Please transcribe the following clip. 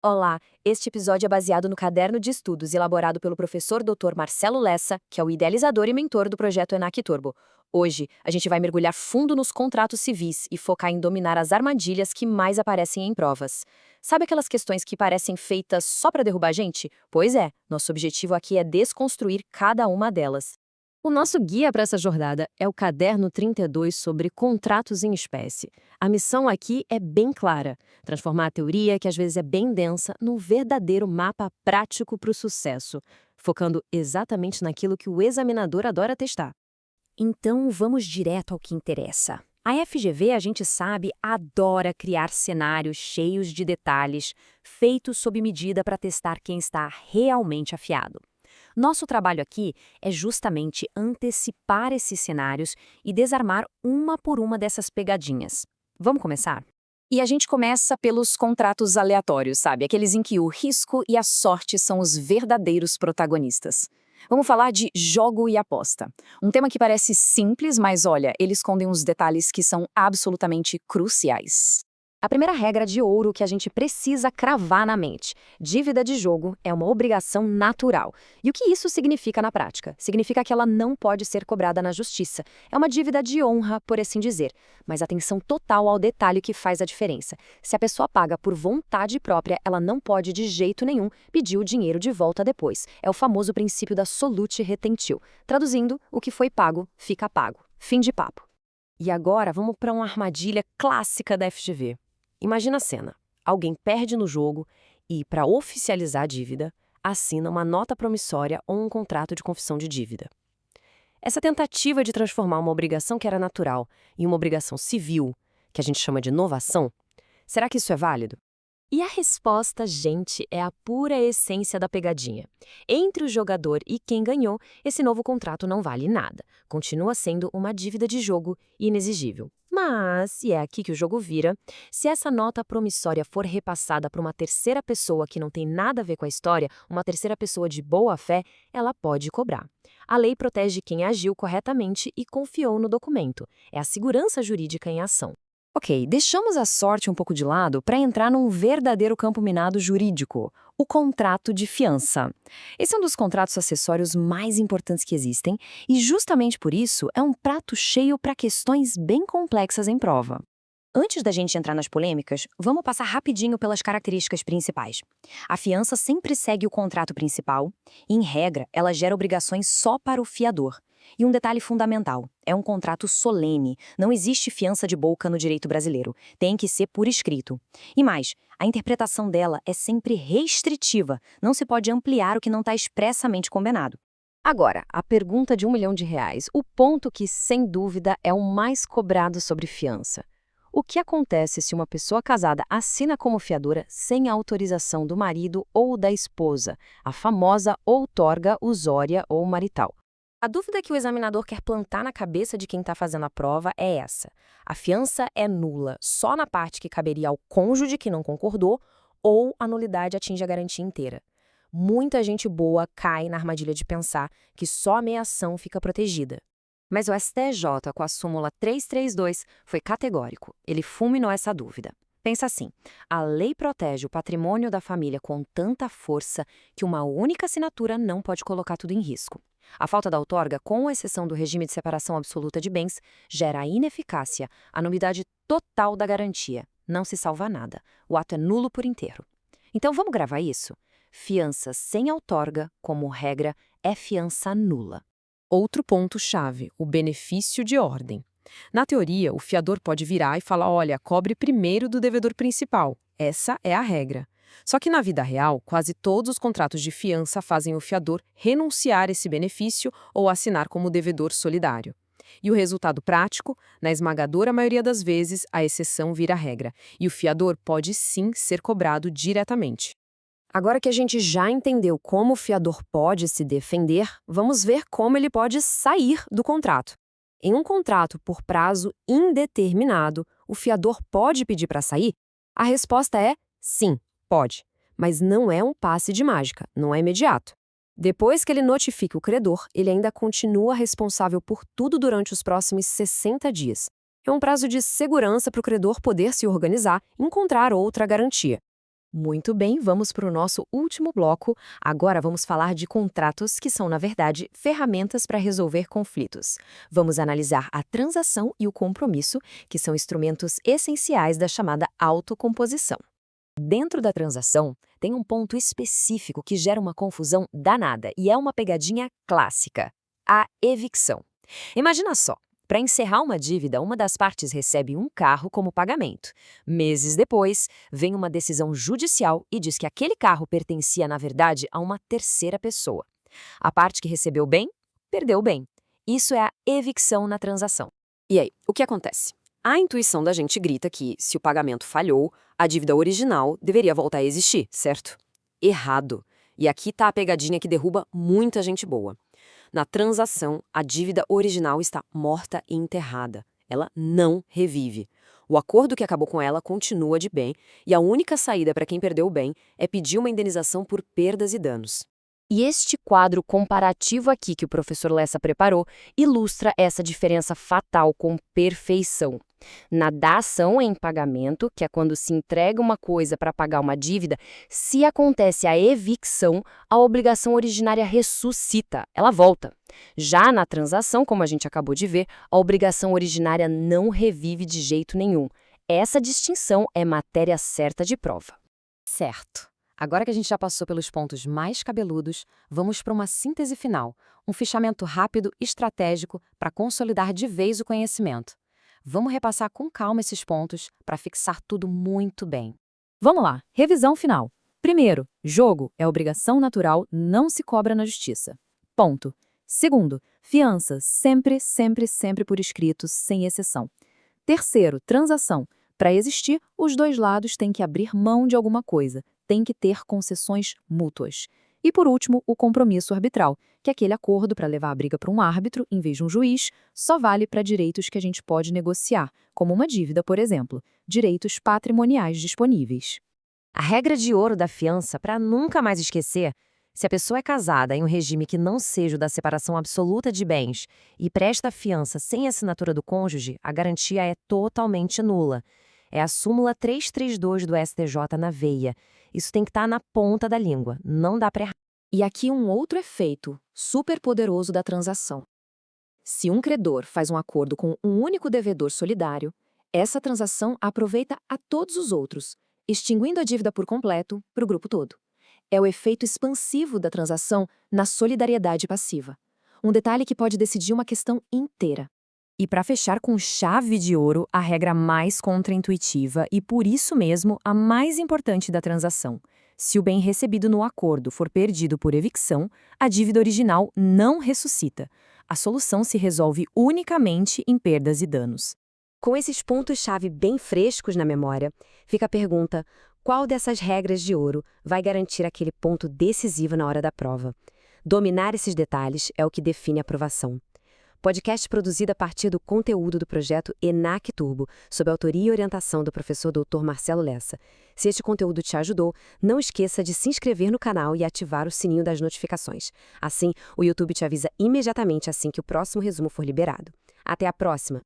Olá, este episódio é baseado no caderno de estudos elaborado pelo professor Dr. Marcelo Lessa, que é o idealizador e mentor do projeto ENAC Turbo. Hoje, a gente vai mergulhar fundo nos contratos civis e focar em dominar as armadilhas que mais aparecem em provas. Sabe aquelas questões que parecem feitas só para derrubar a gente? Pois é, nosso objetivo aqui é desconstruir cada uma delas. O nosso guia para essa jornada é o Caderno 32 sobre contratos em espécie. A missão aqui é bem clara: transformar a teoria, que às vezes é bem densa, num verdadeiro mapa prático para o sucesso, focando exatamente naquilo que o examinador adora testar. Então, vamos direto ao que interessa. A FGV, a gente sabe, adora criar cenários cheios de detalhes, feitos sob medida para testar quem está realmente afiado. Nosso trabalho aqui é justamente antecipar esses cenários e desarmar uma por uma dessas pegadinhas. Vamos começar? E a gente começa pelos contratos aleatórios, sabe? Aqueles em que o risco e a sorte são os verdadeiros protagonistas. Vamos falar de jogo e aposta. Um tema que parece simples, mas olha, ele esconde uns detalhes que são absolutamente cruciais. A primeira regra de ouro que a gente precisa cravar na mente: dívida de jogo é uma obrigação natural. E o que isso significa na prática? Significa que ela não pode ser cobrada na justiça. É uma dívida de honra, por assim dizer. Mas atenção total ao detalhe que faz a diferença. Se a pessoa paga por vontade própria, ela não pode de jeito nenhum pedir o dinheiro de volta depois. É o famoso princípio da solute retentil. Traduzindo, o que foi pago, fica pago. Fim de papo. E agora vamos para uma armadilha clássica da FGV. Imagina a cena: alguém perde no jogo e, para oficializar a dívida, assina uma nota promissória ou um contrato de confissão de dívida. Essa tentativa de transformar uma obrigação que era natural em uma obrigação civil, que a gente chama de novação, será que isso é válido? E a resposta, gente, é a pura essência da pegadinha. Entre o jogador e quem ganhou, esse novo contrato não vale nada. Continua sendo uma dívida de jogo inexigível. Mas, e é aqui que o jogo vira, se essa nota promissória for repassada para uma terceira pessoa que não tem nada a ver com a história, uma terceira pessoa de boa fé, ela pode cobrar. A lei protege quem agiu corretamente e confiou no documento. É a segurança jurídica em ação. Ok, deixamos a sorte um pouco de lado para entrar num verdadeiro campo minado jurídico: o contrato de fiança. Esse é um dos contratos acessórios mais importantes que existem e, justamente por isso, é um prato cheio para questões bem complexas em prova. Antes da gente entrar nas polêmicas, vamos passar rapidinho pelas características principais. A fiança sempre segue o contrato principal e, em regra, ela gera obrigações só para o fiador. E um detalhe fundamental: é um contrato solene, não existe fiança de boca no direito brasileiro, tem que ser por escrito. E mais, a interpretação dela é sempre restritiva, não se pode ampliar o que não está expressamente combinado. Agora, a pergunta de R$ 1 milhão, o ponto que, sem dúvida, é o mais cobrado sobre fiança. O que acontece se uma pessoa casada assina como fiadora sem a autorização do marido ou da esposa, a famosa outorga usória ou marital? A dúvida que o examinador quer plantar na cabeça de quem está fazendo a prova é essa: a fiança é nula só na parte que caberia ao cônjuge que não concordou, ou a nulidade atinge a garantia inteira? Muita gente boa cai na armadilha de pensar que só a meia-ação fica protegida. Mas o STJ, com a súmula 332, foi categórico. Ele fulminou essa dúvida. Pensa assim: a lei protege o patrimônio da família com tanta força que uma única assinatura não pode colocar tudo em risco. A falta da outorga, com exceção do regime de separação absoluta de bens, gera a ineficácia, a nulidade total da garantia. Não se salva nada. O ato é nulo por inteiro. Então vamos gravar isso? Fiança sem outorga, como regra, é fiança nula. Outro ponto-chave: o benefício de ordem. Na teoria, o fiador pode virar e falar: olha, cobre primeiro do devedor principal. Essa é a regra. Só que na vida real, quase todos os contratos de fiança fazem o fiador renunciar esse benefício ou assinar como devedor solidário. E o resultado prático? Na esmagadora maioria das vezes, a exceção vira regra, e o fiador pode sim ser cobrado diretamente. Agora que a gente já entendeu como o fiador pode se defender, vamos ver como ele pode sair do contrato. Em um contrato por prazo indeterminado, o fiador pode pedir para sair? A resposta é sim, pode. Mas não é um passe de mágica, não é imediato. Depois que ele notifica o credor, ele ainda continua responsável por tudo durante os próximos 60 dias. É um prazo de segurança para o credor poder se organizar e encontrar outra garantia. Muito bem, vamos para o nosso último bloco. Agora vamos falar de contratos que são, na verdade, ferramentas para resolver conflitos. Vamos analisar a transação e o compromisso, que são instrumentos essenciais da chamada autocomposição. Dentro da transação, tem um ponto específico que gera uma confusão danada e é uma pegadinha clássica: a evicção. Imagina só. Para encerrar uma dívida, uma das partes recebe um carro como pagamento. Meses depois, vem uma decisão judicial e diz que aquele carro pertencia, na verdade, a uma terceira pessoa. A parte que recebeu o bem, perdeu o bem. Isso é a evicção na transação. E aí, o que acontece? A intuição da gente grita que, se o pagamento falhou, a dívida original deveria voltar a existir, certo? Errado. E aqui está a pegadinha que derruba muita gente boa. Na transação, a dívida original está morta e enterrada. Ela não revive. O acordo que acabou com ela continua de bem e a única saída para quem perdeu o bem é pedir uma indenização por perdas e danos. E este quadro comparativo aqui que o professor Lessa preparou ilustra essa diferença fatal com perfeição. Na dação em pagamento, que é quando se entrega uma coisa para pagar uma dívida, se acontece a evicção, a obrigação originária ressuscita, ela volta. Já na transação, como a gente acabou de ver, a obrigação originária não revive de jeito nenhum. Essa distinção é matéria certa de prova. Certo. Agora que a gente já passou pelos pontos mais cabeludos, vamos para uma síntese final, um fichamento rápido e estratégico para consolidar de vez o conhecimento. Vamos repassar com calma esses pontos para fixar tudo muito bem. Vamos lá, revisão final. Primeiro, jogo é obrigação natural, não se cobra na justiça. Ponto. Segundo, fiança, sempre, sempre, sempre por escrito, sem exceção. Terceiro, transação. Para existir, os dois lados têm que abrir mão de alguma coisa, tem que ter concessões mútuas. E, por último, o compromisso arbitral, que é aquele acordo para levar a briga para um árbitro em vez de um juiz, só vale para direitos que a gente pode negociar, como uma dívida, por exemplo, direitos patrimoniais disponíveis. A regra de ouro da fiança, para nunca mais esquecer, se a pessoa é casada em um regime que não seja o da separação absoluta de bens e presta a fiança sem assinatura do cônjuge, a garantia é totalmente nula. É a súmula 332 do STJ na veia. Isso tem que estar na ponta da língua, não dá para errar. E aqui um outro efeito super poderoso da transação. Se um credor faz um acordo com um único devedor solidário, essa transação aproveita a todos os outros, extinguindo a dívida por completo para o grupo todo. É o efeito expansivo da transação na solidariedade passiva. Um detalhe que pode decidir uma questão inteira. E para fechar com chave de ouro, a regra mais contraintuitiva e, por isso mesmo, a mais importante da transação. Se o bem recebido no acordo for perdido por evicção, a dívida original não ressuscita. A solução se resolve unicamente em perdas e danos. Com esses pontos-chave bem frescos na memória, fica a pergunta: qual dessas regras de ouro vai garantir aquele ponto decisivo na hora da prova? Dominar esses detalhes é o que define a aprovação. Podcast produzido a partir do conteúdo do projeto ENAC Turbo, sob a autoria e orientação do professor Dr. Marcelo Lessa. Se este conteúdo te ajudou, não esqueça de se inscrever no canal e ativar o sininho das notificações. Assim, o YouTube te avisa imediatamente assim que o próximo resumo for liberado. Até a próxima!